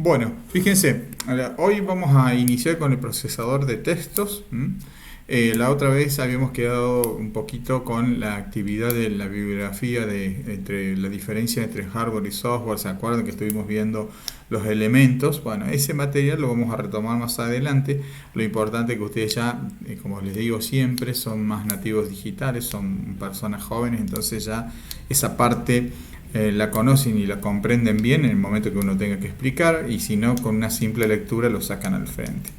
Bueno, fíjense, ahora, hoy vamos a iniciar con el procesador de textos. La otra vez habíamos quedado un poquito con la actividad de la bibliografía entre la diferencia entre hardware y software. ¿Se acuerdan que estuvimos viendo los elementos? Bueno, ese material lo vamos a retomar más adelante. Lo importante es que ustedes ya, como les digo siempre, son más nativos digitales, son personas jóvenes, entonces ya esa parte la conocen y la comprenden bien en el momento que uno tenga que explicar, y si no, con una simple lectura lo sacan al frente.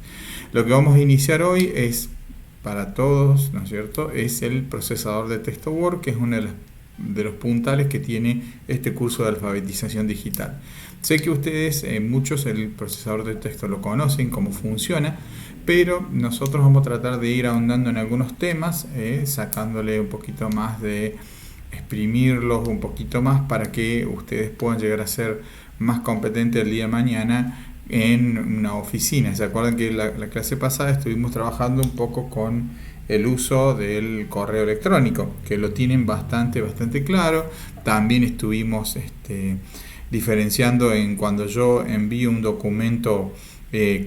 Lo que vamos a iniciar hoy es para todos, ¿no es cierto? Es el procesador de texto Word, que es uno de los puntales que tiene este curso de alfabetización digital. Sé que ustedes, muchos, el procesador de texto lo conocen, cómo funciona, pero nosotros vamos a tratar de ir ahondando en algunos temas, sacándole un poquito más de exprimirlos un poquito más para que ustedes puedan llegar a ser más competentes el día de mañana en una oficina. ¿Se acuerdan que la clase pasada estuvimos trabajando un poco con el uso del correo electrónico, que lo tienen bastante claro? También estuvimos diferenciando en cuando yo envío un documento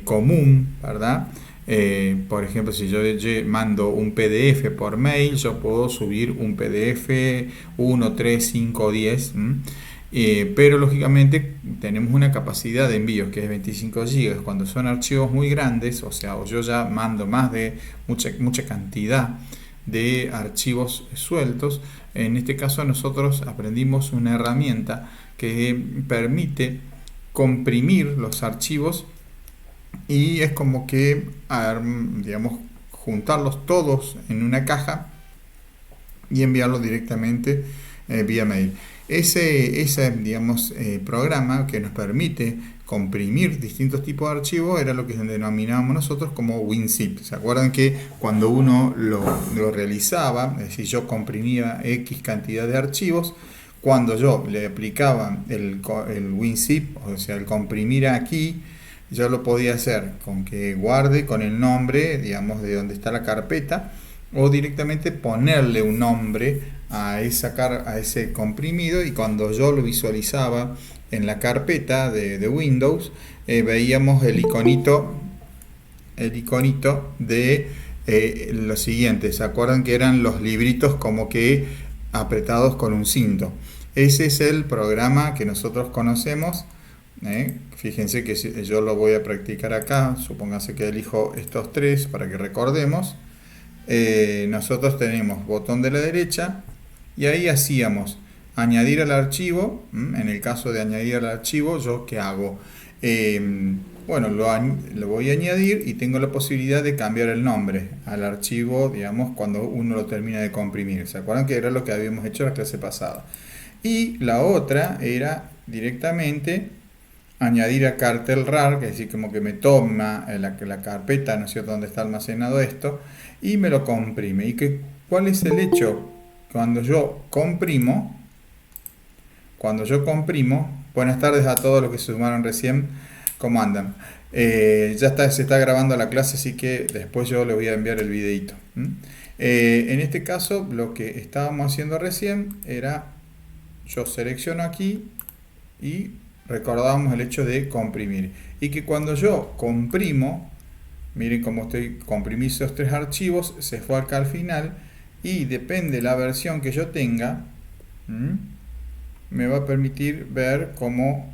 común, ¿verdad? Por ejemplo, si yo mando un PDF por mail, yo puedo subir un PDF 1, 3, 5, 10. Pero lógicamente tenemos una capacidad de envío que es 25 GB. Cuando son archivos muy grandes, o sea, o yo ya mando más de mucha cantidad de archivos sueltos, en este caso nosotros aprendimos una herramienta que permite comprimir los archivos, y es como que, digamos, juntarlos todos en una caja y enviarlos directamente vía mail. Ese digamos, programa que nos permite comprimir distintos tipos de archivos era lo que denominábamos nosotros como WinZip. ¿Se acuerdan que cuando uno lo realizaba, es decir, yo comprimía X cantidad de archivos, cuando yo le aplicaba el WinZip, o sea, el comprimir aquí, yo lo podía hacer con que guarde con el nombre, digamos, de donde está la carpeta, o directamente ponerle un nombre a ese comprimido, y cuando yo lo visualizaba en la carpeta de Windows, veíamos el iconito de lo siguiente. ¿Se acuerdan que eran los libritos como que apretados con un cinto? Ese es el programa que nosotros conocemos. Fíjense que yo lo voy a practicar acá. Supóngase que elijo estos tres para que recordemos. Nosotros tenemos botón de la derecha y ahí hacíamos añadir al archivo. En el caso de añadir al archivo, ¿yo qué hago? Bueno, lo voy a añadir y tengo la posibilidad de cambiar el nombre al archivo, digamos, cuando uno lo termina de comprimir. ¿Se acuerdan que era lo que habíamos hecho la clase pasada? Y la otra era directamente añadir a cartel rar, que es decir, como que me toma la carpeta, ¿no es cierto?, donde está almacenado esto, y me lo comprime. ¿Cuál es el hecho? Cuando yo comprimo, buenas tardes a todos los que se sumaron recién, ¿cómo andan? Se está grabando la clase, así que después yo les voy a enviar el videito. En este caso, lo que estábamos haciendo recién era, yo selecciono aquí y recordábamos el hecho de comprimir, y que cuando yo comprimo, miren cómo comprimí esos tres archivos, se fue acá al final, y depende de la versión que yo tenga, me va a permitir ver cómo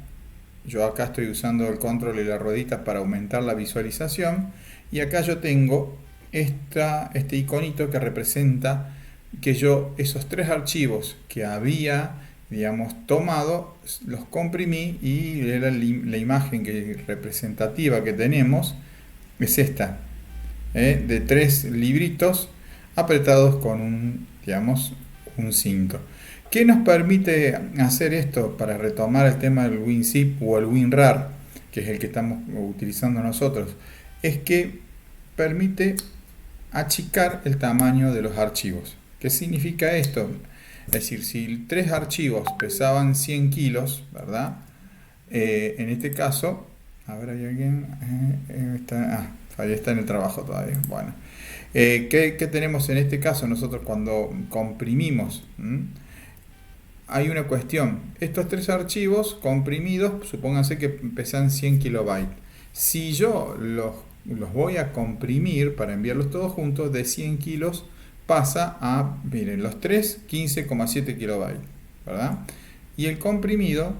yo acá estoy usando el control y la ruedita para aumentar la visualización, y acá yo tengo este iconito que representa que yo esos tres archivos que había, digamos, tomado, los comprimí, y la imagen representativa que tenemos es esta, de tres libritos apretados con digamos, un cinto. ¿Qué nos permite hacer esto para retomar el tema del WinZip o el WinRAR, que es el que estamos utilizando nosotros? Es que permite achicar el tamaño de los archivos. ¿Qué significa esto? Es decir, si tres archivos pesaban 100 kilos, ¿verdad? En este caso, a ver, ¿hay alguien? Ahí está en el trabajo todavía. Bueno, ¿qué tenemos en este caso nosotros cuando comprimimos? hay una cuestión. Estos tres archivos comprimidos, supónganse que pesan 100 kilobytes. Si yo los voy a comprimir para enviarlos todos juntos, de 100 kilos pasa a, miren, los tres, 15,7 kilobytes, ¿verdad? Y el comprimido,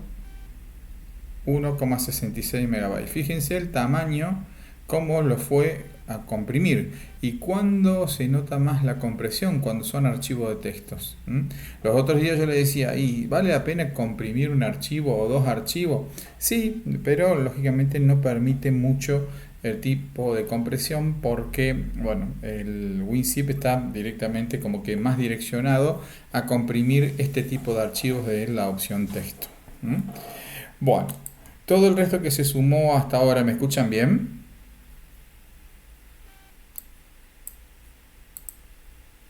1,66 megabytes. Fíjense el tamaño, cómo lo fue a comprimir. ¿Y cuándo se nota más la compresión? Cuando son archivos de textos. Los otros días yo le decía, ¿y vale la pena comprimir un archivo o dos archivos? Sí, pero lógicamente no permite mucho el tipo de compresión porque, bueno, el WinZip está directamente como que más direccionado a comprimir este tipo de archivos de la opción texto. Bueno, todo el resto que se sumó hasta ahora, ¿me escuchan bien?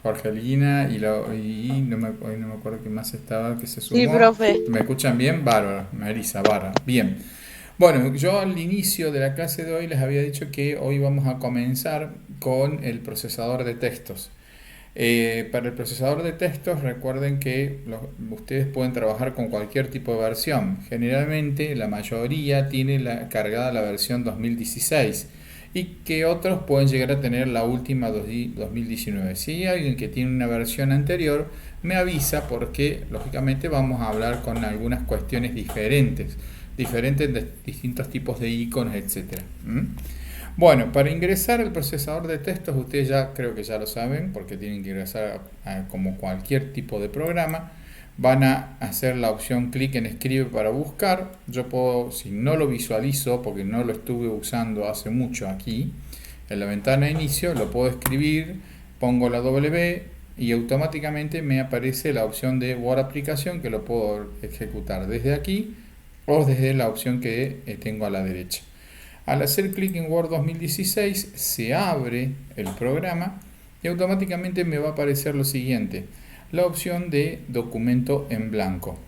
Jorgelina y no me acuerdo quién más estaba que se Sí, sumó. profe. ¿Me escuchan bien? Bárbara, Marisa, Barra. Bien. Bueno, yo al inicio de la clase de hoy les había dicho que hoy vamos a comenzar con el procesador de textos. Para el procesador de textos recuerden que ustedes pueden trabajar con cualquier tipo de versión. Generalmente la mayoría tiene cargada la versión 2016 y que otros pueden llegar a tener la última 2019. Si hay alguien que tiene una versión anterior, me avisa porque lógicamente vamos a hablar con algunas cuestiones diferentes de distintos tipos de iconos, etcétera. Bueno, para ingresar al procesador de textos, ustedes ya creo que ya lo saben, porque tienen que ingresar como cualquier tipo de programa. Van a hacer la opción clic en escribe para buscar. Yo puedo, si no lo visualizo, porque no lo estuve usando hace mucho aquí, en la ventana de inicio, lo puedo escribir, pongo la W y automáticamente me aparece la opción de Word aplicación que lo puedo ejecutar desde aquí o desde la opción que tengo a la derecha. Al hacer clic en Word 2016 se abre el programa y automáticamente me va a aparecer lo siguiente, la opción de documento en blanco.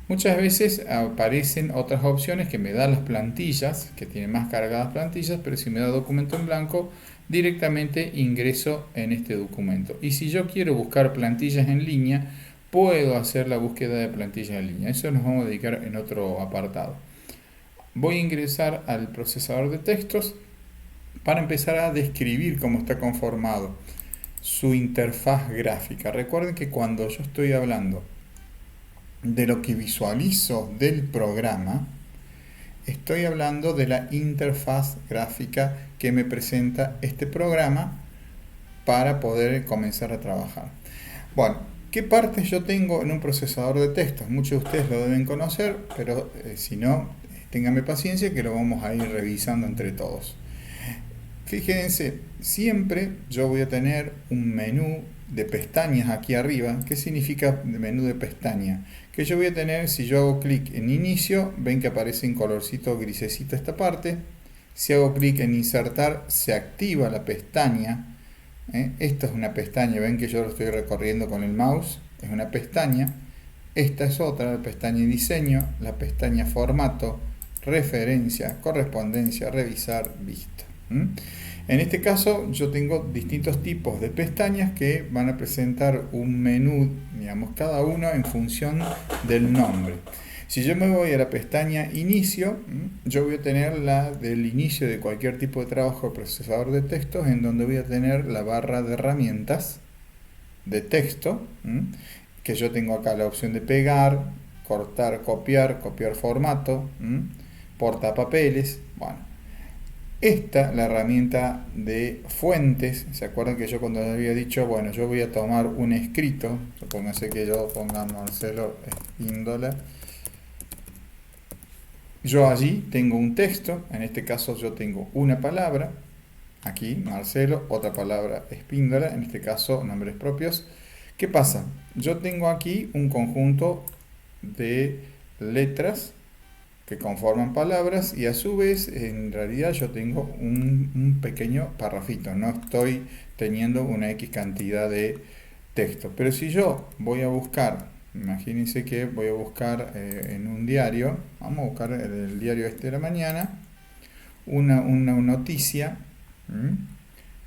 Muchas veces aparecen otras opciones que me dan las plantillas, que tienen más cargadas plantillas, pero si me da documento en blanco, directamente ingreso en este documento. Y si yo quiero buscar plantillas en línea, puedo hacer la búsqueda de plantillas en línea. Eso nos vamos a dedicar en otro apartado. Voy a ingresar al procesador de textos para empezar a describir cómo está conformado su interfaz gráfica. Recuerden que cuando yo estoy hablando de lo que visualizo del programa, estoy hablando de la interfaz gráfica que me presenta este programa para poder comenzar a trabajar. Bueno, ¿qué partes yo tengo en un procesador de textos? Muchos de ustedes lo deben conocer, pero si no, ténganme paciencia que lo vamos a ir revisando entre todos. Fíjense, siempre yo voy a tener un menú de pestañas aquí arriba. ¿Qué significa menú de pestaña? Que yo voy a tener, si yo hago clic en inicio, ven que aparece en colorcito grisecito esta parte. Si hago clic en insertar, se activa la pestaña. Esta es una pestaña, ven que yo lo estoy recorriendo con el mouse, es una pestaña. Esta es otra, la pestaña diseño, la pestaña formato, referencia, correspondencia, revisar, visto. En este caso yo tengo distintos tipos de pestañas que van a presentar un menú, digamos, cada uno en función del nombre. Si yo me voy a la pestaña inicio, yo voy a tener la del inicio de cualquier tipo de trabajo de procesador de textos, en donde voy a tener la barra de herramientas de texto, que yo tengo acá la opción de pegar, cortar, copiar formato, portapapeles. Bueno, la herramienta de fuentes, ¿se acuerdan que yo cuando había dicho, bueno, yo voy a tomar un escrito, supónganse que yo ponga Marcelo Espíndola, yo allí tengo un texto, en este caso yo tengo una palabra, aquí Marcelo, otra palabra Espíndola, en este caso nombres propios. ¿Qué pasa? Yo tengo aquí un conjunto de letras que conforman palabras y a su vez en realidad yo tengo un pequeño parrafito, no estoy teniendo una X cantidad de texto. Pero si yo voy a buscar, imagínense que voy a buscar en un diario, vamos a buscar el diario este de la mañana, una noticia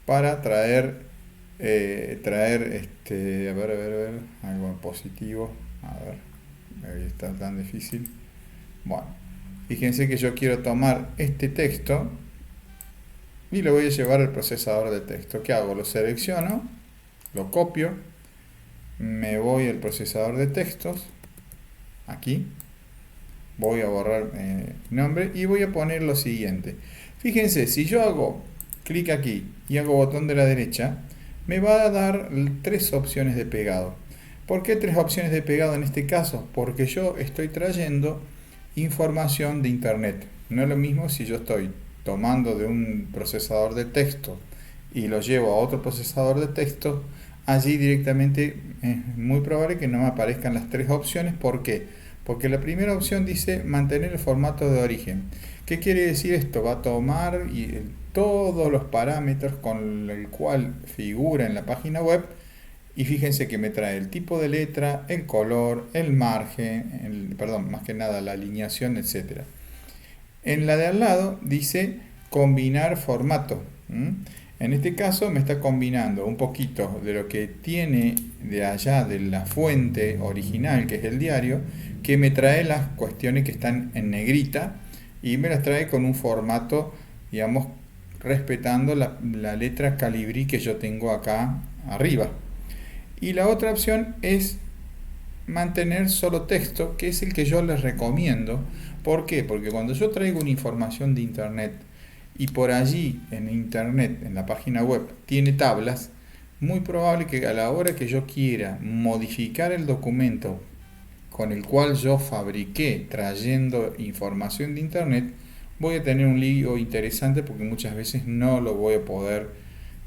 para traer, a ver, algo positivo, a ver. ahí está tan difícil. Bueno, fíjense que yo quiero tomar este texto y lo voy a llevar al procesador de texto. ¿Qué hago? Lo selecciono, lo copio, me voy al procesador de textos, aquí, voy a borrar nombre y voy a poner lo siguiente. Fíjense, si yo hago clic aquí y hago botón de la derecha, me va a dar 3 opciones de pegado. ¿Por qué 3 opciones de pegado en este caso? Porque yo estoy trayendo información de internet. No es lo mismo si yo estoy tomando de un procesador de texto y lo llevo a otro procesador de texto. Allí directamente es muy probable que no me aparezcan las 3 opciones. ¿Por qué? Porque la primera opción dice mantener el formato de origen. ¿Qué quiere decir esto? Va a tomar todos los parámetros con el cual figura en la página web y fíjense que me trae el tipo de letra, el color, el margen, perdón, más que nada la alineación, etc. En la de al lado dice combinar formato. En este caso me está combinando un poquito de lo que tiene de allá de la fuente original, que es el diario, que me trae las cuestiones que están en negrita y me las trae con un formato, digamos, respetando la letra Calibri que yo tengo acá arriba. Y la otra opción es mantener solo texto, que es el que yo les recomiendo. ¿Por qué? Porque cuando yo traigo una información de internet y por allí en internet, en la página web, tiene tablas, muy probable que a la hora que yo quiera modificar el documento con el cual yo fabriqué trayendo información de internet, voy a tener un lío interesante porque muchas veces no lo voy a poder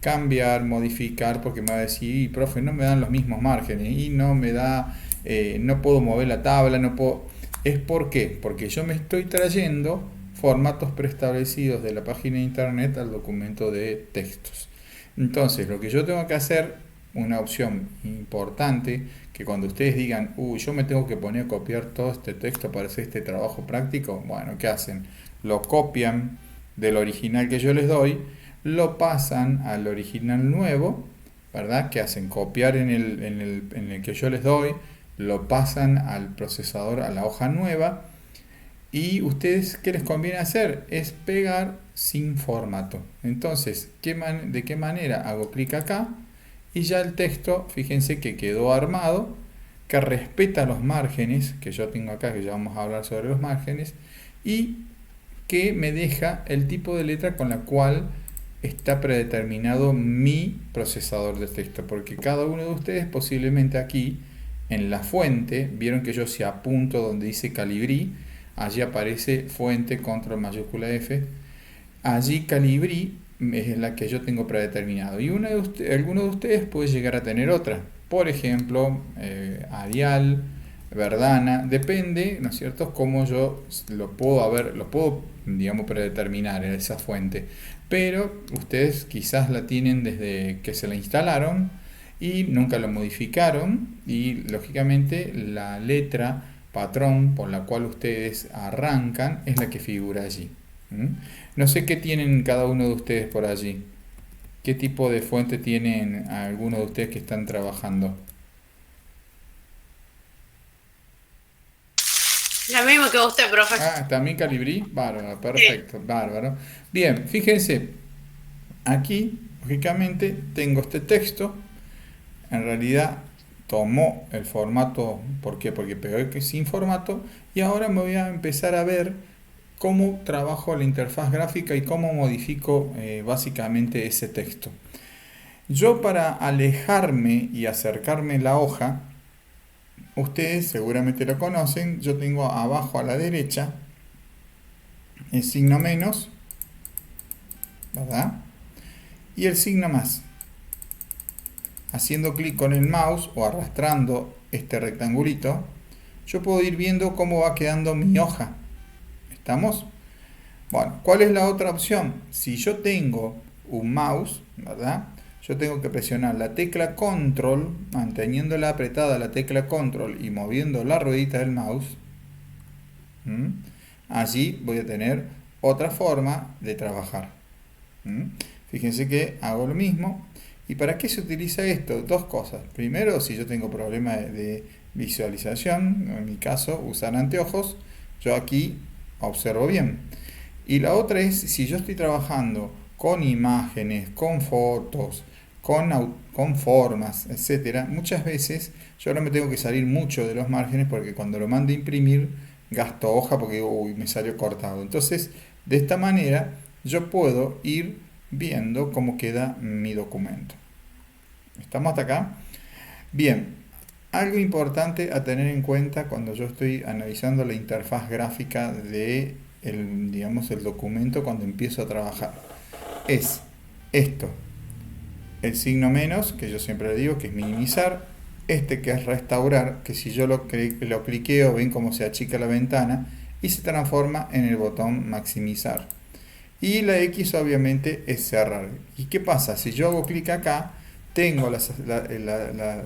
cambiar, modificar, porque me va a decir, profe, no me dan los mismos márgenes y no me da, no puedo mover la tabla, no puedo. ¿Es por qué? Porque yo me estoy trayendo formatos preestablecidos de la página de internet al documento de textos. Entonces, lo que yo tengo que hacer, una opción importante, que cuando ustedes digan, yo me tengo que poner a copiar todo este texto para hacer este trabajo práctico, bueno, ¿qué hacen? Lo copian del original que yo les doy, lo pasan al original nuevo, ¿verdad? ¿Qué hacen? Copiar en el que yo les doy, lo pasan al procesador, a la hoja nueva, y ustedes, ¿qué les conviene hacer? Es pegar sin formato. Entonces, ¿de qué manera? Hago clic acá y ya el texto, fíjense que quedó armado, que respeta los márgenes, que yo tengo acá, que ya vamos a hablar sobre los márgenes, y que me deja el tipo de letra con la cual está predeterminado mi procesador de texto, porque cada uno de ustedes posiblemente aquí en la fuente, vieron que yo si apunto donde dice Calibri, allí aparece fuente control mayúscula F, allí Calibri es la que yo tengo predeterminado y alguno de ustedes puede llegar a tener otra, por ejemplo Arial, Verdana, depende, ¿no es cierto?, cómo yo lo puedo, digamos, predeterminar en esa fuente, pero ustedes quizás la tienen desde que se la instalaron y nunca lo modificaron y lógicamente la letra patrón por la cual ustedes arrancan es la que figura allí. No sé qué tienen cada uno de ustedes por allí. ¿Qué tipo de fuente tienen algunos de ustedes que están trabajando? Lo mismo que usted, profe. Ah, también Calibri. Bárbaro, Sí. perfecto, bárbaro. Bien, fíjense, aquí, lógicamente, tengo este texto. En realidad tomó el formato, ¿por qué? Porque pegó que sin formato y ahora me voy a empezar a ver cómo trabajo la interfaz gráfica y cómo modifico básicamente ese texto. Yo para alejarme y acercarme la hoja, ustedes seguramente lo conocen, yo tengo abajo a la derecha el signo menos, ¿verdad? Y el signo más. Haciendo clic con el mouse o arrastrando este rectangulito, yo puedo ir viendo cómo va quedando mi hoja. ¿Estamos? Bueno, ¿cuál es la otra opción? Si yo tengo un mouse, ¿verdad? Yo tengo que presionar la tecla control, manteniéndola apretada la tecla control y moviendo la ruedita del mouse. Allí voy a tener otra forma de trabajar. Fíjense que hago lo mismo ¿Y para qué se utiliza esto? Dos cosas. Primero, si yo tengo problemas de visualización, en mi caso, usar anteojos, yo aquí observo bien. Y la otra es, si yo estoy trabajando con imágenes, con fotos, con formas, etcétera, muchas veces yo no me tengo que salir mucho de los márgenes porque cuando lo mando a imprimir gasto hoja porque uy, me salió cortado. Entonces, de esta manera yo puedo ir viendo cómo queda mi documento. ¿Estamos hasta acá? Bien, algo importante a tener en cuenta cuando yo estoy analizando la interfaz gráfica de digamos, el documento cuando empiezo a trabajar es esto: el signo menos, que yo siempre le digo que es minimizar, este que es restaurar, que si yo lo cliqueo ven cómo se achica la ventana y se transforma en el botón maximizar, y la X obviamente es cerrar. ¿Y qué pasa? Si yo hago clic acá, tengo la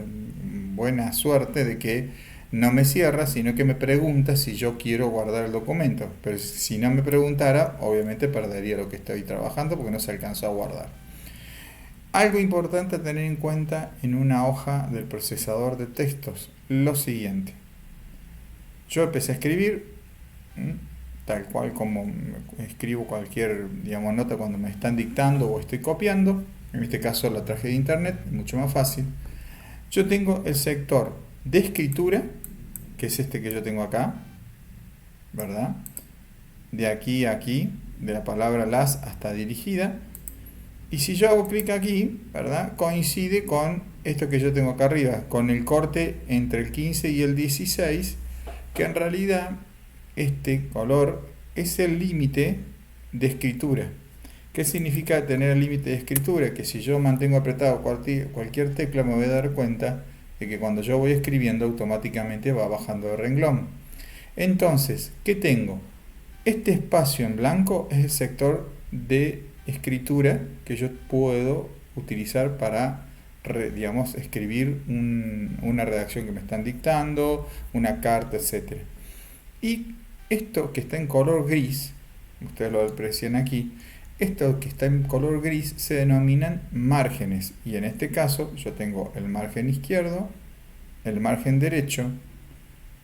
buena suerte de que no me cierra, sino que me pregunta si yo quiero guardar el documento. Pero si no me preguntara, obviamente perdería lo que estoy trabajando porque no se alcanzó a guardar. Algo importante a tener en cuenta en una hoja del procesador de textos, lo siguiente. Yo empecé a escribir, tal cual como escribo cualquier, digamos, nota cuando me están dictando o estoy copiando. En este caso la traje de internet, mucho más fácil. Yo tengo el sector de escritura, que es este que yo tengo acá, ¿verdad? De aquí a aquí, de la palabra las hasta dirigida. Y si yo hago clic aquí, ¿verdad? Coincide con esto que yo tengo acá arriba, con el corte entre el 15 y el 16, que en realidad este color es el límite de escritura. ¿Qué significa tener el límite de escritura? Que si yo mantengo apretado cualquier tecla me voy a dar cuenta de que cuando yo voy escribiendo automáticamente va bajando de renglón. Entonces, ¿qué tengo? Este espacio en blanco es el sector de escritura que yo puedo utilizar para, digamos, escribir una redacción que me están dictando, una carta, etc. Y esto que está en color gris, ustedes lo aprecian aquí, esto que está en color gris se denominan márgenes, y en este caso yo tengo el margen izquierdo, el margen derecho,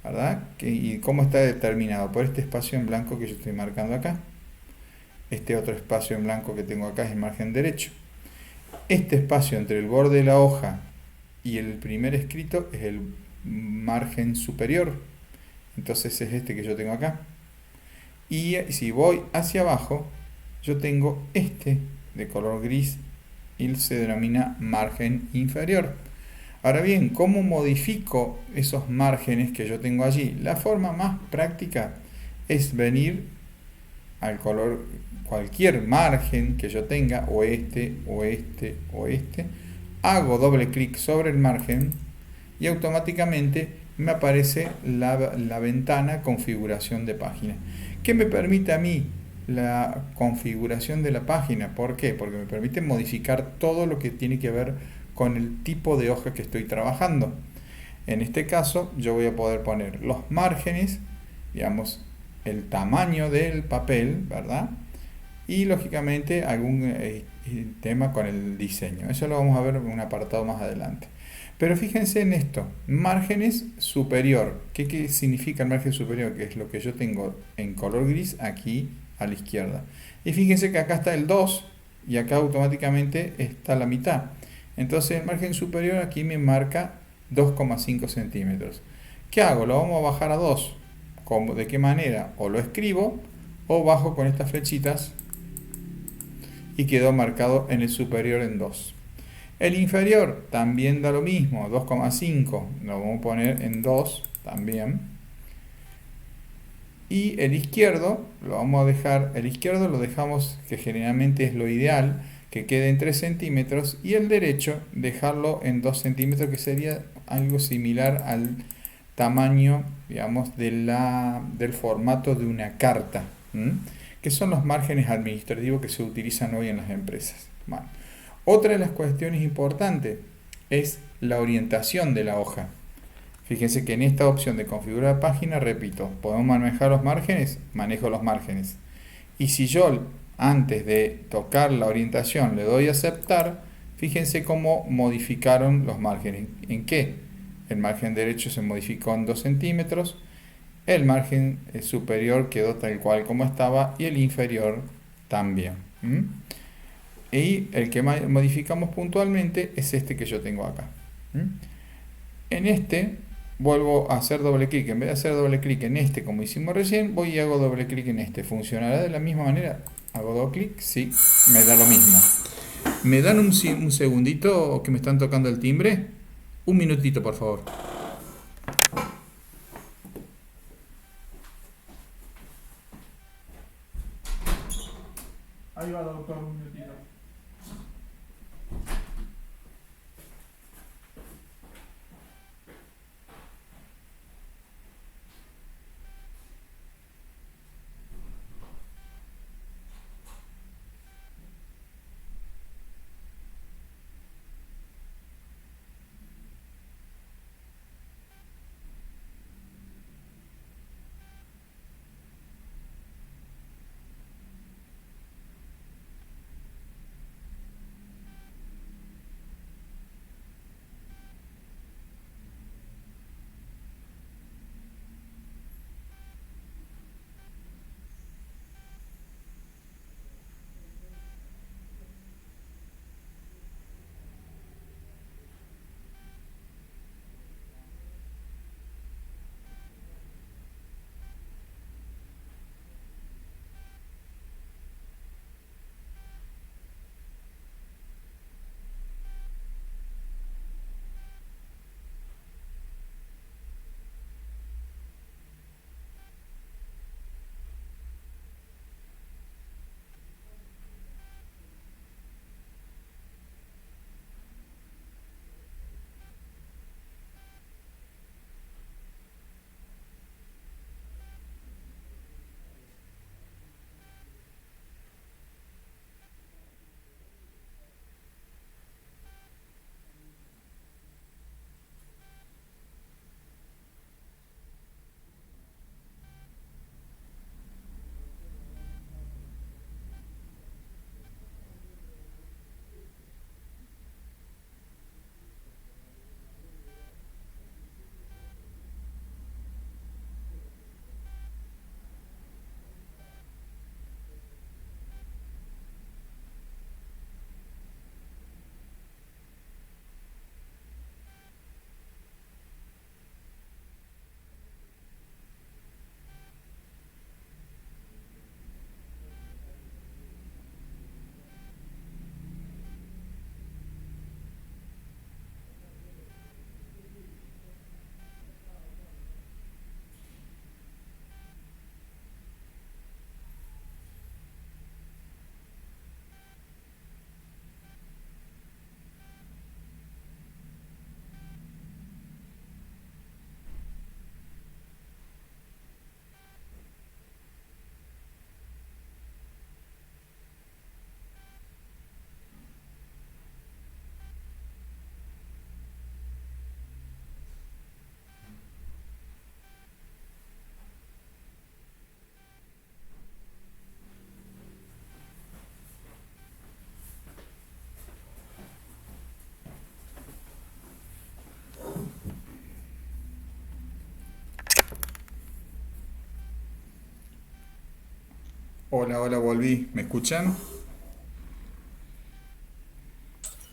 ¿verdad? ¿Y cómo está determinado? Por este espacio en blanco que yo estoy marcando acá. Este otro espacio en blanco que tengo acá es el margen derecho. Este espacio entre el borde de la hoja y el primer escrito es el margen superior. Entonces es este que yo tengo acá. Y si voy hacia abajo, yo tengo este de color gris y se denomina margen inferior. Ahora bien, ¿cómo modifico esos márgenes que yo tengo allí? La forma más práctica es venir al color, cualquier margen que yo tenga, o este, o este, o este, hago doble clic sobre el margen y automáticamente me aparece la ventana configuración de página, que me permite a mí la configuración de la página. ¿Por qué? Porque me permite modificar todo lo que tiene que ver con el tipo de hoja que estoy trabajando. En este caso yo voy a poder poner los márgenes, digamos, el tamaño del papel, ¿verdad? Y lógicamente algún tema con el diseño. Eso lo vamos a ver en un apartado más adelante. Pero fíjense en esto, márgenes superior. ¿Qué significa el margen superior? Que es lo que yo tengo en color gris aquí a la izquierda. Y fíjense que acá está el 2 y acá automáticamente está la mitad. Entonces el margen superior aquí me marca 2,5 centímetros. ¿Qué hago? Lo vamos a bajar a 2. ¿Cómo? ¿De qué manera? O lo escribo o bajo con estas flechitas y quedó marcado en el superior en 2. El inferior también da lo mismo, 2,5. Lo vamos a poner en 2 también. Y el izquierdo lo vamos a dejar, el izquierdo lo dejamos, que generalmente es lo ideal, que quede en 3 centímetros, y el derecho dejarlo en 2 centímetros, que sería algo similar al tamaño, digamos, del formato de una carta, que son los márgenes administrativos que se utilizan hoy en las empresas. Bueno, otra de las cuestiones importantes es la orientación de la hoja. Fíjense que en esta opción de configurar página, repito, podemos manejar los márgenes, manejo los márgenes. Y si yo antes de tocar la orientación le doy a aceptar, Fíjense cómo modificaron los márgenes. ¿En qué? El margen derecho se modificó en 2 centímetros, el margen superior quedó tal cual como estaba y el inferior también. Y el que modificamos puntualmente es este que yo tengo acá. En este vuelvo a hacer doble clic. En vez de hacer doble clic en este como hicimos recién, voy y hago doble clic en este. ¿Funcionará de la misma manera? Hago doble clic, sí, me da lo mismo. ¿Me dan un segundito que me están tocando el timbre? Un minutito, por favor. Ahí va, doctor, un minutito. Hola, hola, volví. ¿Me escuchan?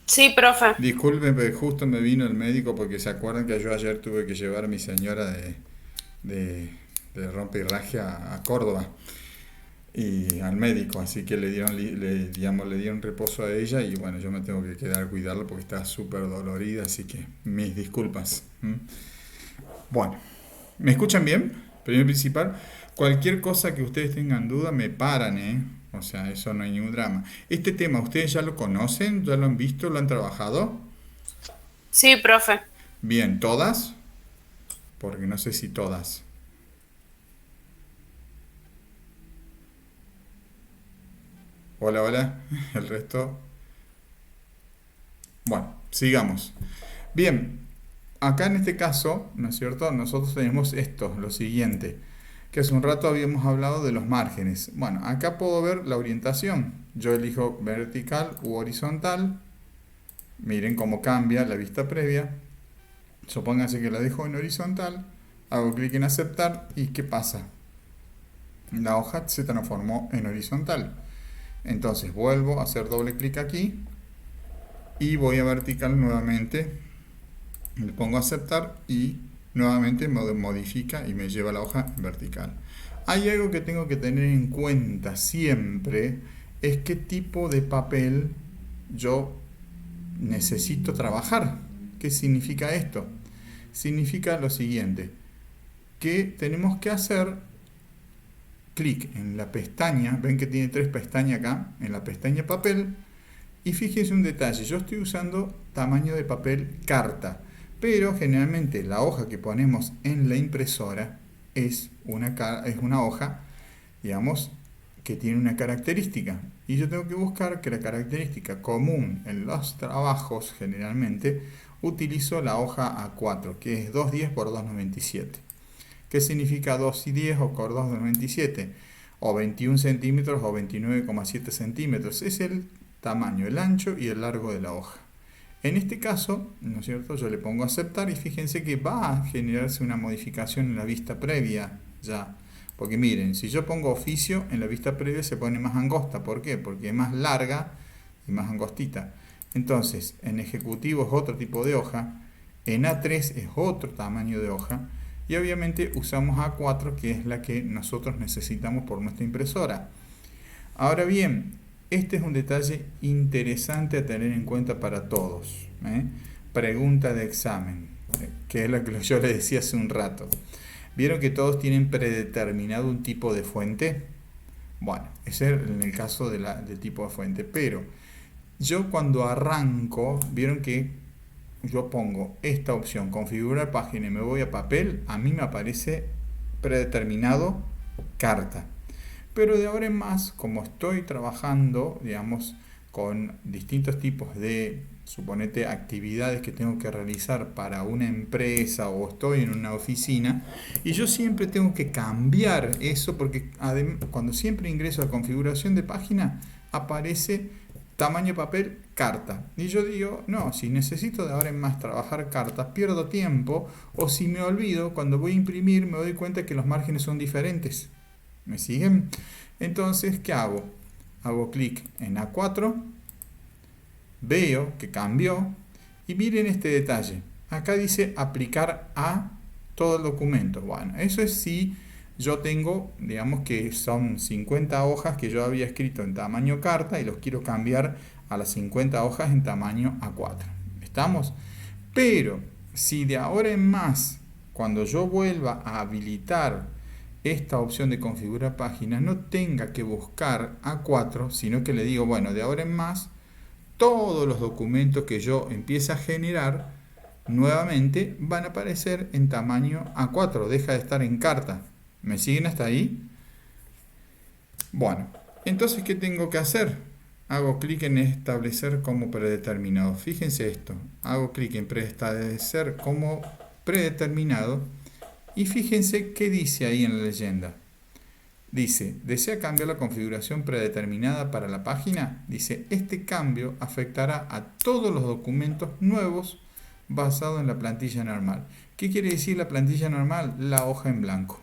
Sí, profe. Disculpen, pero justo me vino el médico porque se acuerdan que yo ayer tuve que llevar a mi señora de, de rompe y raje a Córdoba y al médico, así que le dieron, digamos, le dieron reposo a ella y bueno, yo me tengo que quedar a cuidarla porque está súper dolorida, así que mis disculpas. Bueno, ¿me escuchan bien? Primero y principal, cualquier cosa que ustedes tengan duda me paran, ¿eh? O sea, eso no hay ningún drama. Este tema, ¿ustedes ya lo conocen? ¿Ya lo han visto? ¿Lo han trabajado? Sí, profe. Bien, ¿todas? Porque no sé si todas. Hola, hola. El resto. Bueno, sigamos. Bien, acá en este caso, ¿no es cierto? Nosotros tenemos esto, lo siguiente, que hace un rato habíamos hablado de los márgenes. Bueno, acá puedo ver la orientación. Yo elijo vertical u horizontal. Miren cómo cambia la vista previa. Supónganse que la dejo en horizontal, hago clic en aceptar y ¿qué pasa? La hoja se transformó en horizontal. Entonces vuelvo a hacer doble clic aquí y voy a vertical nuevamente. Le pongo aceptar y nuevamente modifica y me lleva la hoja en vertical. Hay algo que tengo que tener en cuenta siempre, es qué tipo de papel yo necesito trabajar. ¿Qué significa esto? Significa lo siguiente, que tenemos que hacer clic en la pestaña, ven que tiene 3 pestañas acá, en la pestaña papel, y fíjense un detalle, yo estoy usando tamaño de papel carta, pero generalmente la hoja que ponemos en la impresora es una hoja, digamos, que tiene una característica, y yo tengo que buscar que la característica común en los trabajos generalmente utilizo la hoja A4, que es 210 por 297. ¿Qué significa 210 o por 297? O 21 centímetros o 29,7 centímetros. Es el tamaño, el ancho y el largo de la hoja. En este caso, ¿no es cierto? Yo le pongo aceptar y fíjense que va a generarse una modificación en la vista previa ya. Porque miren, si yo pongo oficio, en la vista previa se pone más angosta. ¿Por qué? Porque es más larga y más angostita. Entonces, en ejecutivo es otro tipo de hoja, en A3 es otro tamaño de hoja, y obviamente usamos A4, que es la que nosotros necesitamos por nuestra impresora. Ahora bien, este es un detalle interesante a tener en cuenta para todos. Pregunta de examen, que es lo que yo les decía hace un rato. ¿Vieron que todos tienen predeterminado un tipo de fuente? Bueno, ese es en el caso del tipo de fuente, pero yo cuando arranco, vieron que yo pongo esta opción, configurar página y me voy a papel, a mí me aparece predeterminado carta. Pero de ahora en más, como estoy trabajando, digamos, con distintos tipos de, suponete, actividades que tengo que realizar para una empresa o estoy en una oficina, y yo siempre tengo que cambiar eso porque cuando siempre ingreso a configuración de página, aparece tamaño papel, carta. Y yo digo, no, si necesito de ahora en más trabajar cartas, pierdo tiempo, o si me olvido, cuando voy a imprimir me doy cuenta que los márgenes son diferentes. ¿Me siguen? Entonces, ¿qué hago? Hago clic en A4, veo que cambió, y miren este detalle. Acá dice aplicar a todo el documento. Bueno, eso es si yo tengo, digamos que son 50 hojas que yo había escrito en tamaño carta y los quiero cambiar a las 50 hojas en tamaño A4. ¿Estamos? Pero si de ahora en más, cuando yo vuelva a habilitar esta opción de configurar páginas, no tenga que buscar A4, sino que le digo, bueno, de ahora en más, todos los documentos que yo empiece a generar, nuevamente van a aparecer en tamaño A4, deja de estar en carta. ¿Me siguen hasta ahí? Bueno, entonces, ¿qué tengo que hacer? Hago clic en establecer como predeterminado. Fíjense esto, hago clic en establecer como predeterminado y fíjense qué dice ahí en la leyenda. Dice, ¿desea cambiar la configuración predeterminada para la página? Dice, este cambio afectará a todos los documentos nuevos basados en la plantilla normal. ¿Qué quiere decir la plantilla normal? La hoja en blanco.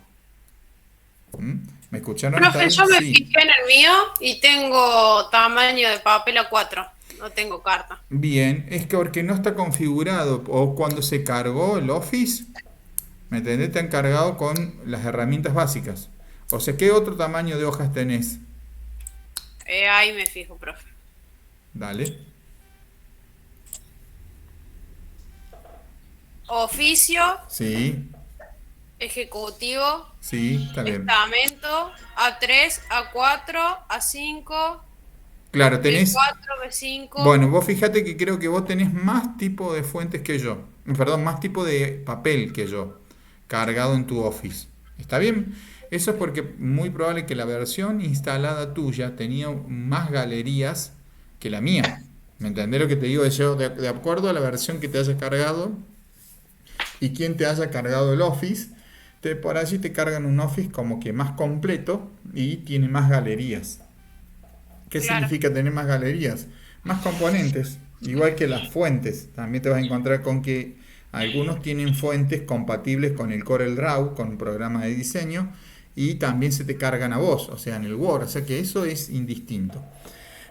¿Me escucharon? Profe, yo me fijé en el mío y tengo tamaño de papel A4, no tengo carta. Bien, es que porque no está configurado, o cuando se cargó el Office, ¿me entendés? Te han cargado con las herramientas básicas. O sea, ¿qué otro tamaño de hojas tenés? Ahí me fijo, profe. Dale. Oficio. Sí. Ejecutivo. Sí, está bien. Testamento. A3, A4, A5. Claro, tenés... B4, B5. Bueno, vos fíjate que creo que vos tenés más tipo de fuentes que yo. Perdón, más tipo de papel que yo, cargado en tu Office. ¿Está bien? Eso es porque muy probable que la versión instalada tuya tenía más galerías que la mía. ¿Me entendés lo que te digo? Yo, de acuerdo a la versión que te haya cargado y quien te haya cargado el Office, por allí te cargan un Office como que más completo y tiene más galerías. ¿Qué significa tener más galerías? Más componentes. Igual que las fuentes, también te vas a encontrar con que algunos tienen fuentes compatibles con el CorelDRAW, con un programa de diseño, y también se te cargan a vos, o sea, en el Word, o sea que eso es indistinto.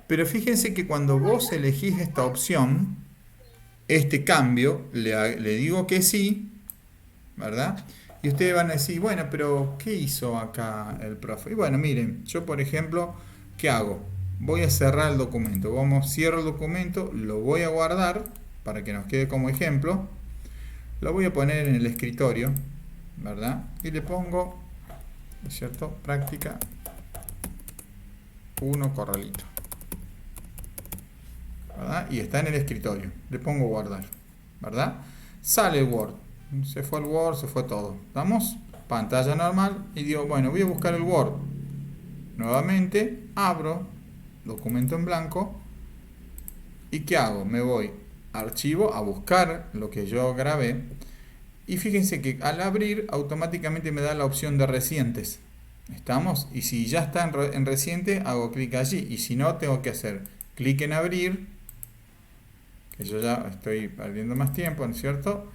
Pero fíjense que cuando vos elegís esta opción, este cambio, le digo que sí, ¿verdad? Y ustedes van a decir, bueno, pero ¿qué hizo acá el profe? Y bueno, miren, yo por ejemplo, ¿qué hago? Voy a cerrar el documento. Cierro el documento, lo voy a guardar para que nos quede como ejemplo. Lo voy a poner en el escritorio, ¿verdad? Y le pongo, ¿no es cierto? Práctica 1 corralito, ¿verdad? Y está en el escritorio. Le pongo guardar, ¿verdad? Sale el Word. Se fue el Word, se fue todo. ¿Estamos? Pantalla normal. Y digo, bueno, voy a buscar el Word. Nuevamente, abro, documento en blanco. ¿Y qué hago? Me voy a archivo a buscar lo que yo grabé. Y fíjense que al abrir, automáticamente me da la opción de recientes. ¿Estamos? Y si ya está en reciente, hago clic allí. Y si no, tengo que hacer clic en abrir. Que yo ya estoy perdiendo más tiempo, ¿no es cierto?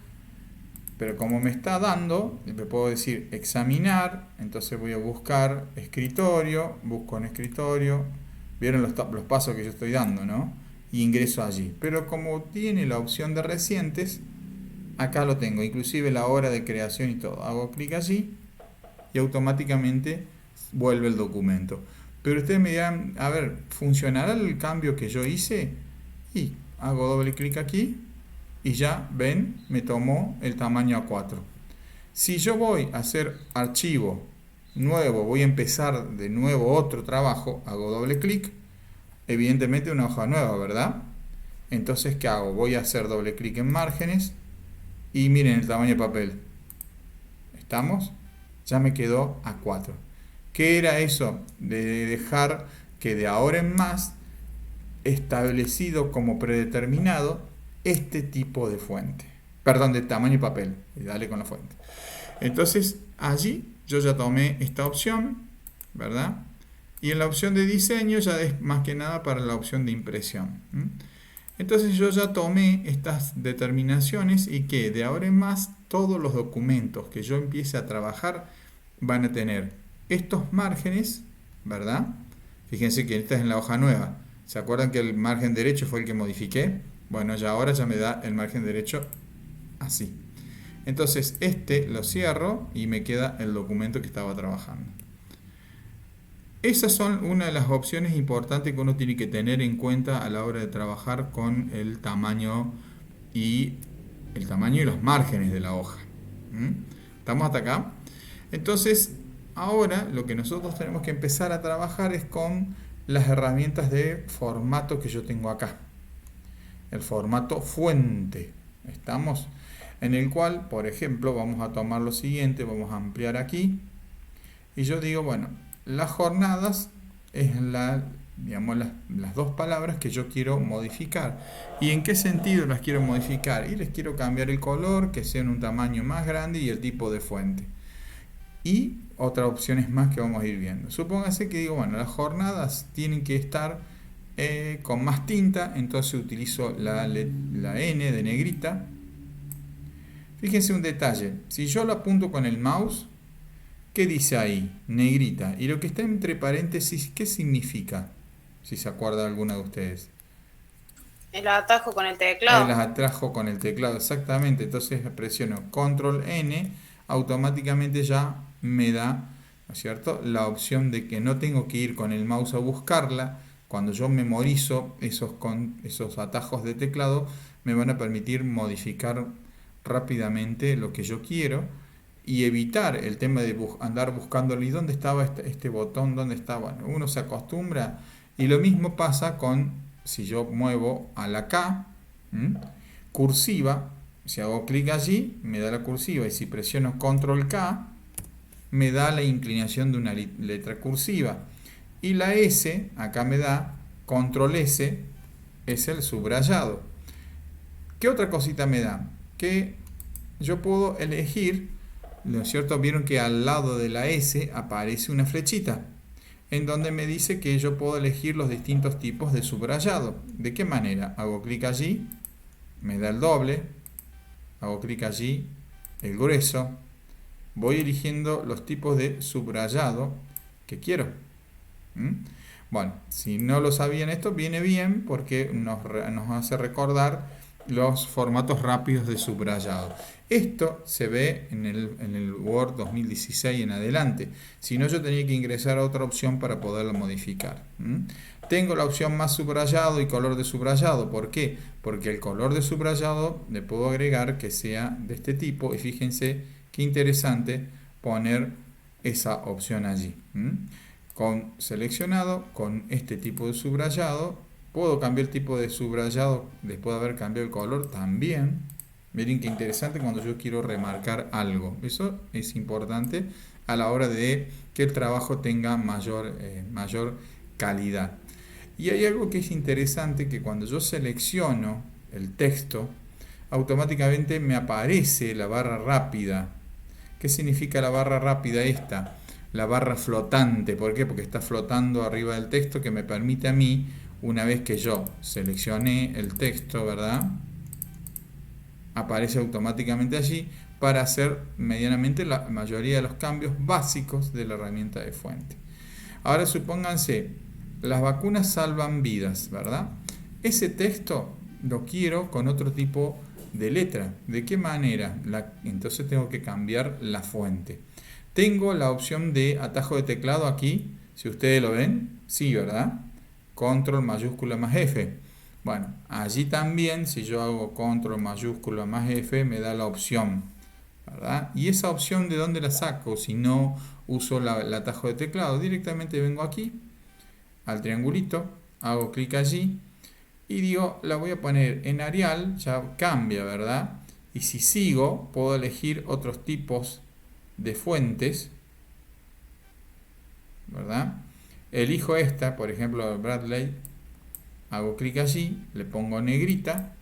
Pero como me está dando, le puedo decir examinar, entonces voy a buscar escritorio, busco en escritorio, vieron los pasos que yo estoy dando, ¿no? Y ingreso allí. Pero como tiene la opción de recientes, acá lo tengo, inclusive la hora de creación y todo. Hago clic allí y automáticamente vuelve el documento. Pero ustedes me dirán, a ver, ¿funcionará el cambio que yo hice? Y hago doble clic aquí y ya ven, me tomó el tamaño A4. Si yo voy a hacer archivo nuevo, voy a empezar de nuevo otro trabajo, hago doble clic, evidentemente una hoja nueva, ¿verdad? Entonces, ¿qué hago? Voy a hacer doble clic en márgenes y miren el tamaño de papel. ¿Estamos? Ya me quedó A4. ¿Qué era eso? De dejar que de ahora en más, establecido como predeterminado, este tipo de fuente, perdón, de tamaño y papel, y dale con la fuente. Entonces allí yo ya tomé esta opción, ¿verdad? Y en la opción de diseño ya es más que nada para la opción de impresión. Entonces yo ya tomé estas determinaciones y que de ahora en más todos los documentos que yo empiece a trabajar van a tener estos márgenes, ¿verdad? Fíjense que esta es en la hoja nueva. ¿Se acuerdan que el margen derecho fue el que modifiqué? Bueno, ya ahora ya me da el margen derecho así. Entonces este lo cierro y me queda el documento que estaba trabajando. Esas son una de las opciones importantes que uno tiene que tener en cuenta a la hora de trabajar con el tamaño y los márgenes de la hoja. ¿Estamos hasta acá? Entonces, ahora lo que nosotros tenemos que empezar a trabajar es con las herramientas de formato que yo tengo acá. El formato fuente. ¿Estamos? En el cual, por ejemplo, vamos a tomar lo siguiente, vamos a ampliar aquí. Y yo digo, bueno, las jornadas es digamos, las dos palabras que yo quiero modificar. ¿Y en qué sentido las quiero modificar? Y les quiero cambiar el color, que sea en un tamaño más grande y el tipo de fuente. Y otras opciones más que vamos a ir viendo. Supóngase que digo, bueno, las jornadas tienen que estar con más tinta, entonces utilizo la N de negrita. Fíjense un detalle, si yo lo apunto con el mouse, ¿qué dice ahí? Negrita. Y lo que está entre paréntesis, ¿qué significa? Si se acuerda alguna de ustedes. El atajo con el teclado. Las atrajo con el teclado, exactamente. Entonces presiono Control N, automáticamente ya me da, ¿no es cierto?, la opción de que no tengo que ir con el mouse a buscarla. Cuando yo memorizo esos atajos de teclado, me van a permitir modificar rápidamente lo que yo quiero y evitar el tema de andar buscándolo. ¿Y dónde estaba este botón? ¿Dónde estaba? Bueno, uno se acostumbra. Y lo mismo pasa con, si yo muevo a la K, cursiva, si hago clic allí, me da la cursiva. Y si presiono Control K, me da la inclinación de una letra cursiva. Y la S, acá me da Control S, es el subrayado. ¿Qué otra cosita me da? Que yo puedo elegir, ¿no es cierto? Vieron que al lado de la S aparece una flechita. en donde me dice que yo puedo elegir los distintos tipos de subrayado. ¿De qué manera? Hago clic allí, me da el doble, hago clic allí, el grueso, voy eligiendo los tipos de subrayado que quiero. Bueno, si no lo sabían esto, viene bien porque nos hace recordar los formatos rápidos de subrayado. Esto se ve en el Word 2016 en adelante. Si no, yo tenía que ingresar a otra opción para poderlo modificar. Tengo la opción más subrayado y color de subrayado. ¿Por qué? Porque el color de subrayado le puedo agregar que sea de este tipo. Y fíjense qué interesante poner esa opción allí. Con seleccionado, con este tipo de subrayado, puedo cambiar el tipo de subrayado después de haber cambiado el color también. Miren qué interesante cuando yo quiero remarcar algo. Eso es importante a la hora de que el trabajo tenga mayor calidad. Y hay algo que es interesante, que cuando yo selecciono el texto, automáticamente me aparece la barra rápida. ¿Qué significa la barra rápida esta? La barra flotante. ¿Por qué? Porque está flotando arriba del texto, que me permite a mí, una vez que yo seleccioné el texto, ¿verdad?, aparece automáticamente allí para hacer medianamente la mayoría de los cambios básicos de la herramienta de fuente. Ahora supónganse, las vacunas salvan vidas, ¿verdad? Ese texto lo quiero con otro tipo de letra. ¿De qué manera? Entonces tengo que cambiar la fuente. Tengo la opción de atajo de teclado aquí, si ustedes lo ven, sí, ¿verdad? Control mayúscula más F. Bueno, allí también, si yo hago control mayúscula más F, me da la opción, ¿verdad? Y esa opción, ¿de dónde la saco? Si no uso el atajo de teclado, directamente vengo aquí, al triangulito, hago clic allí, y digo, la voy a poner en Arial, ya cambia, ¿verdad? Y si sigo, puedo elegir otros tipos de fuentes, ¿verdad? Elijo esta, por ejemplo, Bradley, hago clic allí, le pongo negrita,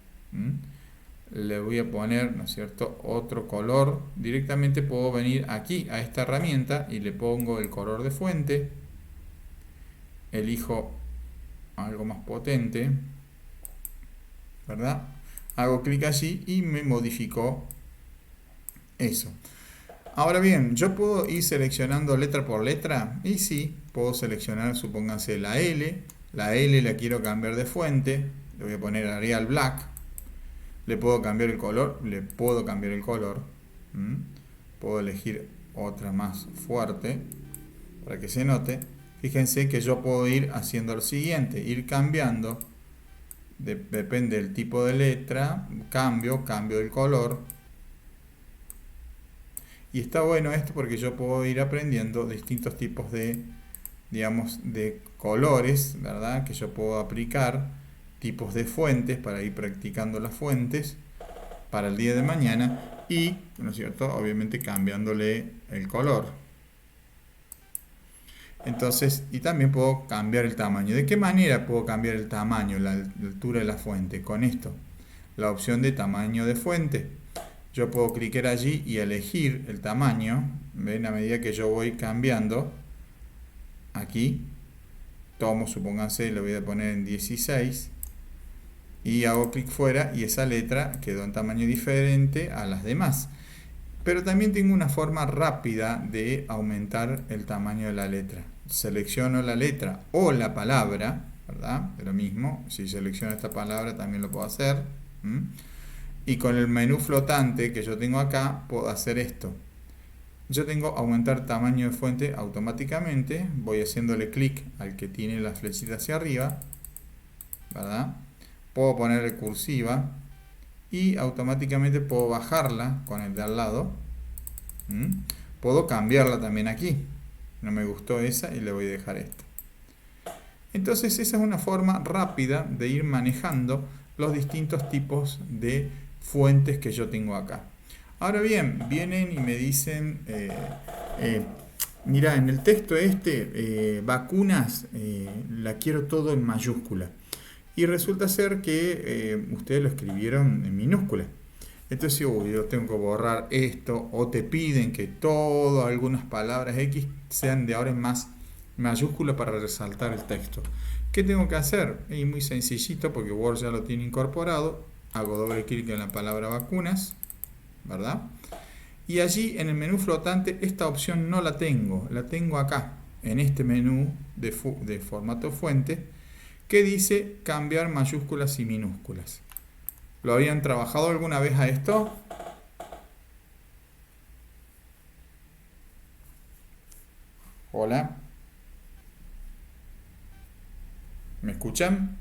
le voy a poner, ¿no es cierto?, otro color. Directamente puedo venir aquí a esta herramienta y le pongo el color de fuente, elijo algo más potente, ¿verdad? Hago clic allí y me modificó eso. Ahora bien, ¿yo puedo ir seleccionando letra por letra? Y sí, puedo seleccionar, supónganse, la L. La L la quiero cambiar de fuente, le voy a poner Arial Black. Le puedo cambiar el color, puedo elegir otra más fuerte para que se note. Fíjense que yo puedo ir haciendo lo siguiente, ir cambiando, depende del tipo de letra, cambio el color. Y está bueno esto porque yo puedo ir aprendiendo distintos tipos de, digamos, de colores, ¿verdad?, que yo puedo aplicar, tipos de fuentes, para ir practicando las fuentes para el día de mañana y, ¿no es cierto?, obviamente cambiándole el color. Entonces, y también puedo cambiar el tamaño. ¿De qué manera puedo cambiar el tamaño, la altura de la fuente? Con esto, la opción de tamaño de fuente. Yo puedo clicar allí y elegir el tamaño. ¿Ven? A medida que yo voy cambiando, aquí, tomo, supónganse, lo voy a poner en 16 y hago clic fuera y esa letra quedó en tamaño diferente a las demás. Pero también tengo una forma rápida de aumentar el tamaño de la letra. Selecciono la letra o la palabra, ¿verdad? De lo mismo, si selecciono esta palabra también lo puedo hacer. Y con el menú flotante que yo tengo acá, puedo hacer esto. Yo tengo aumentar tamaño de fuente automáticamente. Voy haciéndole clic al que tiene la flechita hacia arriba, ¿verdad? Puedo ponerle cursiva y automáticamente puedo bajarla con el de al lado. Puedo cambiarla también aquí. No me gustó esa y le voy a dejar esta. Entonces esa es una forma rápida de ir manejando los distintos tipos de fuentes que yo tengo acá. Ahora bien, vienen y me dicen, mira, en el texto vacunas, la quiero todo en mayúscula. Y resulta ser que ustedes lo escribieron en minúscula. Entonces, yo tengo que borrar esto, o te piden que algunas palabras X sean de ahora en más mayúscula para resaltar el texto. ¿Qué tengo que hacer? Y muy sencillito, porque Word ya lo tiene incorporado. Hago doble clic en la palabra vacunas, ¿verdad? Y allí en el menú flotante esta opción no la tengo acá, en este menú de formato fuente, que dice cambiar mayúsculas y minúsculas. ¿Lo habían trabajado alguna vez a esto? Hola. ¿Me escuchan?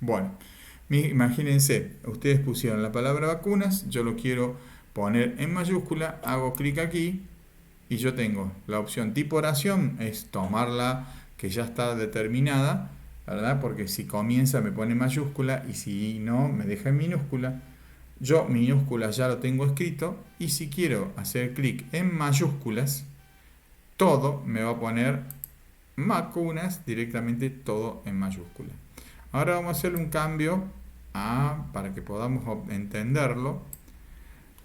Bueno, imagínense, ustedes pusieron la palabra vacunas, yo lo quiero poner en mayúscula, hago clic aquí y yo tengo la opción tipo oración, es tomarla que ya está determinada, ¿verdad? Porque si comienza me pone mayúscula y si no me deja en minúscula. Yo minúsculas ya lo tengo escrito y si quiero hacer clic en mayúsculas, todo me va a poner vacunas directamente todo en mayúscula. Ahora vamos a hacer un cambio para que podamos entenderlo.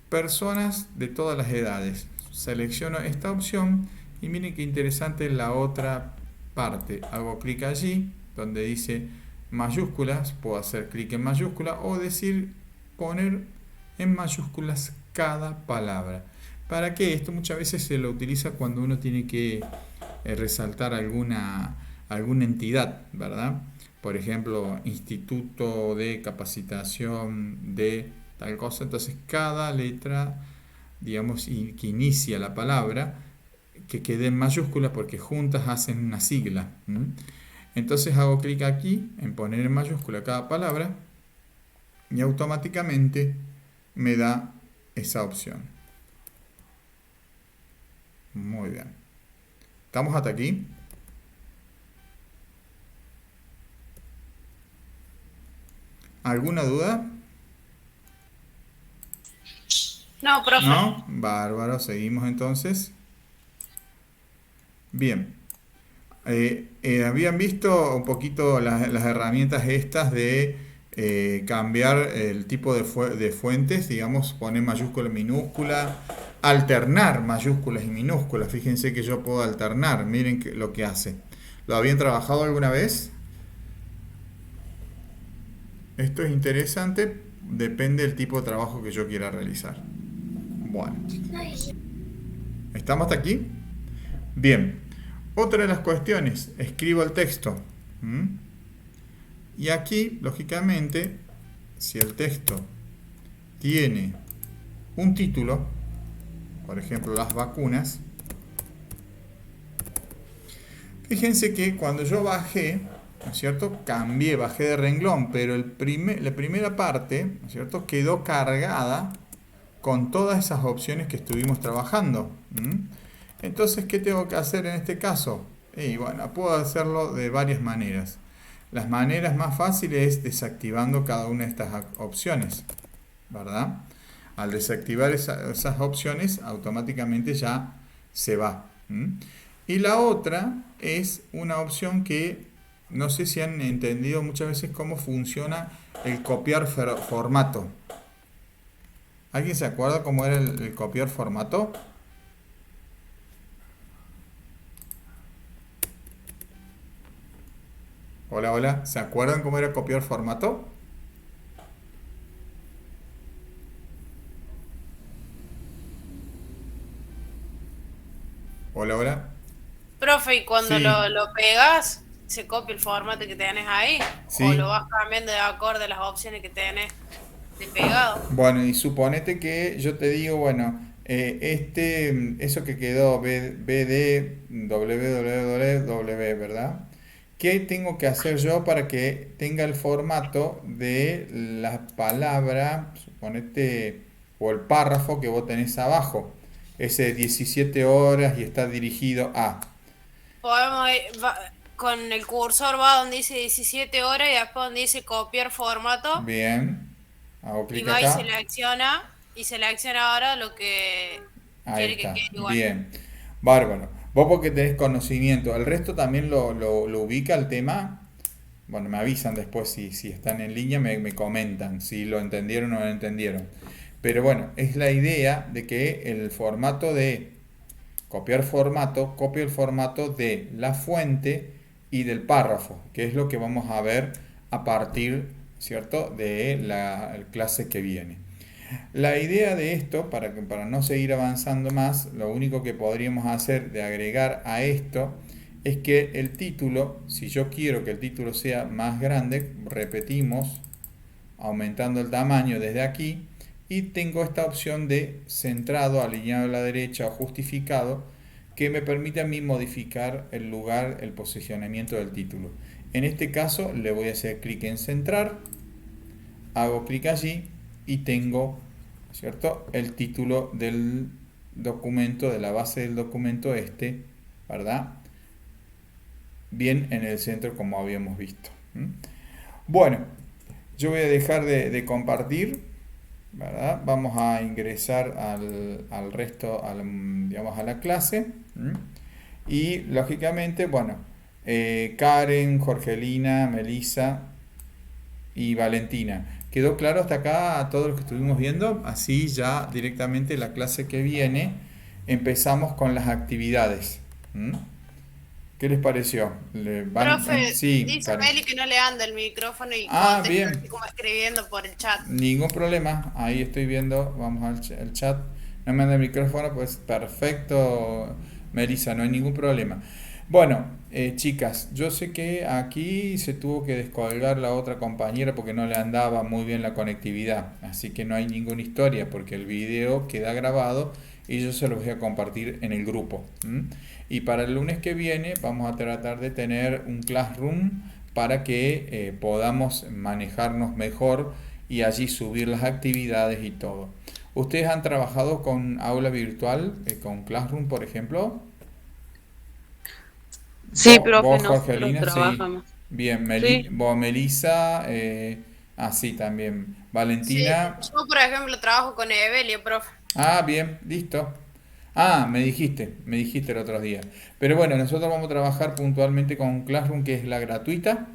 Personas de todas las edades. Selecciono esta opción y miren qué interesante la otra parte. Hago clic allí donde dice mayúsculas, puedo hacer clic en mayúscula o poner en mayúsculas cada palabra. ¿Para qué? Esto muchas veces se lo utiliza cuando uno tiene que resaltar alguna entidad, ¿verdad? Por ejemplo, instituto de capacitación de tal cosa. Entonces cada letra, digamos, que inicia la palabra, que quede en mayúscula porque juntas hacen una sigla. Entonces hago clic aquí en poner en mayúscula cada palabra y automáticamente me da esa opción. Muy bien. ¿Estamos hasta aquí? ¿Alguna duda? No, profe. ¿No? Bárbaro, seguimos entonces. Bien. Habían visto un poquito las herramientas estas de cambiar el tipo de fuentes, digamos, poner mayúscula, minúscula, alternar mayúsculas y minúsculas. Fíjense que yo puedo alternar, miren lo que hace. ¿Lo habían trabajado alguna vez? Esto es interesante, depende del tipo de trabajo que yo quiera realizar. Bueno, ¿estamos hasta aquí? Bien, otra de las cuestiones, escribo el texto. Y aquí, lógicamente, si el texto tiene un título, por ejemplo, las vacunas, fíjense que cuando yo bajé, ¿no es cierto? Bajé de renglón, pero la primera parte, ¿no es cierto?, quedó cargada con todas esas opciones que estuvimos trabajando. Entonces, ¿qué tengo que hacer en este caso? Y bueno, puedo hacerlo de varias maneras. Las maneras más fáciles es desactivando cada una de estas opciones, ¿verdad? Al desactivar esas opciones, automáticamente ya se va. Y la otra es una opción que no sé si han entendido muchas veces cómo funciona el copiar formato. ¿Alguien se acuerda cómo era el copiar formato? Hola, hola. ¿Se acuerdan cómo era copiar formato? Hola, hola. Profe, y cuando Sí, lo pegas, ¿se copia el formato que tenés ahí? ¿O sí. lo vas cambiando de acorde a las opciones que tenés de pegado? Bueno, y suponete que yo te digo, bueno, eso que quedó BD, www, ¿verdad? ¿Qué tengo que hacer yo para que tenga el formato de la palabra, suponete, o el párrafo que vos tenés abajo? Ese de 17 horas y está dirigido a. Podemos con el cursor va donde dice 17 horas y después donde dice copiar formato Bien, hago y clic va acá. y selecciona ahora lo que Ahí quiere que está, quede igual. bien, bárbaro. Vos porque tenés conocimiento, ¿el resto también lo ubica el tema? bueno, me avisan después si están en línea, me comentan si lo entendieron o no lo entendieron. Pero bueno, es la idea de que el formato de copiar formato, copio el formato de la fuente y del párrafo, que es lo que vamos a ver a partir, ¿cierto?, de la clase que viene. La idea de esto, para no seguir avanzando más, lo único que podríamos hacer de agregar a esto es que el título, si yo quiero que el título sea más grande, repetimos aumentando el tamaño desde aquí y tengo esta opción de centrado, alineado a la derecha o justificado que me permite a mí modificar el lugar, el posicionamiento del título. En este caso le voy a hacer clic en centrar, hago clic allí y tengo, ¿cierto?, el título del documento, de la base del documento ¿verdad?, bien en el centro como habíamos visto. Bueno, yo voy a dejar de compartir, ¿verdad? Vamos a ingresar al resto, digamos, a la clase. Y lógicamente, bueno, Karen, Jorgelina, Melissa y Valentina. ¿Quedó claro hasta acá a todos los que estuvimos viendo? Así ya directamente la clase que viene empezamos con las actividades. ¿Qué les pareció? Profe, Sí, dice Karen. Meli que no le anda el micrófono y Ah, contesta bien. así como escribiendo por el chat. Ningún problema. Ahí estoy viendo. Vamos al chat. No me anda el micrófono, pues perfecto, Melissa, no hay ningún problema. Bueno, chicas, yo sé que aquí se tuvo que descolgar la otra compañera porque no le andaba muy bien la conectividad. Así que no hay ninguna historia porque el video queda grabado y yo se lo voy a compartir en el grupo. Y para el lunes que viene vamos a tratar de tener un classroom para que podamos manejarnos mejor y allí subir las actividades y todo. ¿Ustedes han trabajado con aula virtual, con Classroom, por ejemplo? Sí, profe, ¿Vos, nosotros Jorgelina? Sí. trabajamos. Bien, Sí, vos, Melissa, sí, también. Sí, Valentina, yo por ejemplo trabajo con Evelio, profe. bien, listo. Ah, me dijiste el otro día. Pero bueno, nosotros vamos a trabajar puntualmente con Classroom, que es la gratuita.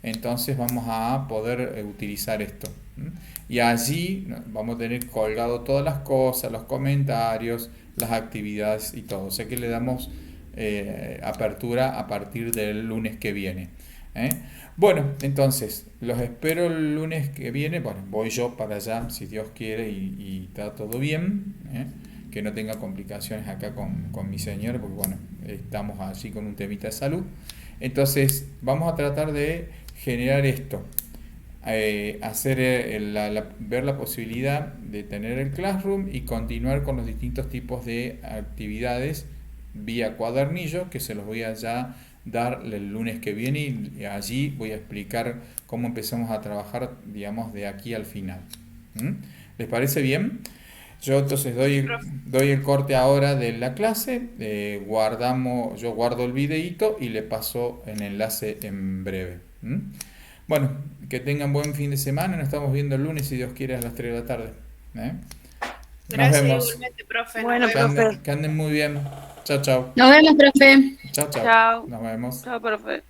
Entonces vamos a poder utilizar esto. Y allí vamos a tener colgado todas las cosas, los comentarios, las actividades y todo. O sea que le damos apertura a partir del lunes que viene. ¿eh? Bueno, entonces, los espero el lunes que viene. Bueno, voy yo para allá, si Dios quiere y está todo bien. Que no tenga complicaciones acá con mi señora, porque bueno, estamos allí con un temita de salud. Entonces, vamos a tratar de generar esto. Hacer ver la posibilidad de tener el Classroom y continuar con los distintos tipos de actividades vía cuadernillo, que se los voy a ya dar el lunes que viene y allí voy a explicar cómo empezamos a trabajar, digamos, de aquí al final. ¿Les parece bien? Yo entonces Sí, profe. doy el corte ahora de la clase, yo guardo el videíto y le paso el enlace en breve. Bueno, que tengan buen fin de semana, nos estamos viendo el lunes si Dios quiere a las 3 de la tarde. ¿eh? Nos Gracias vemos, igualmente, profe. Nos bueno, vemos. profe. que anden muy bien. Chao, chao. Nos vemos, profe. Chao, chao. Chao. Nos vemos. Chao, profe.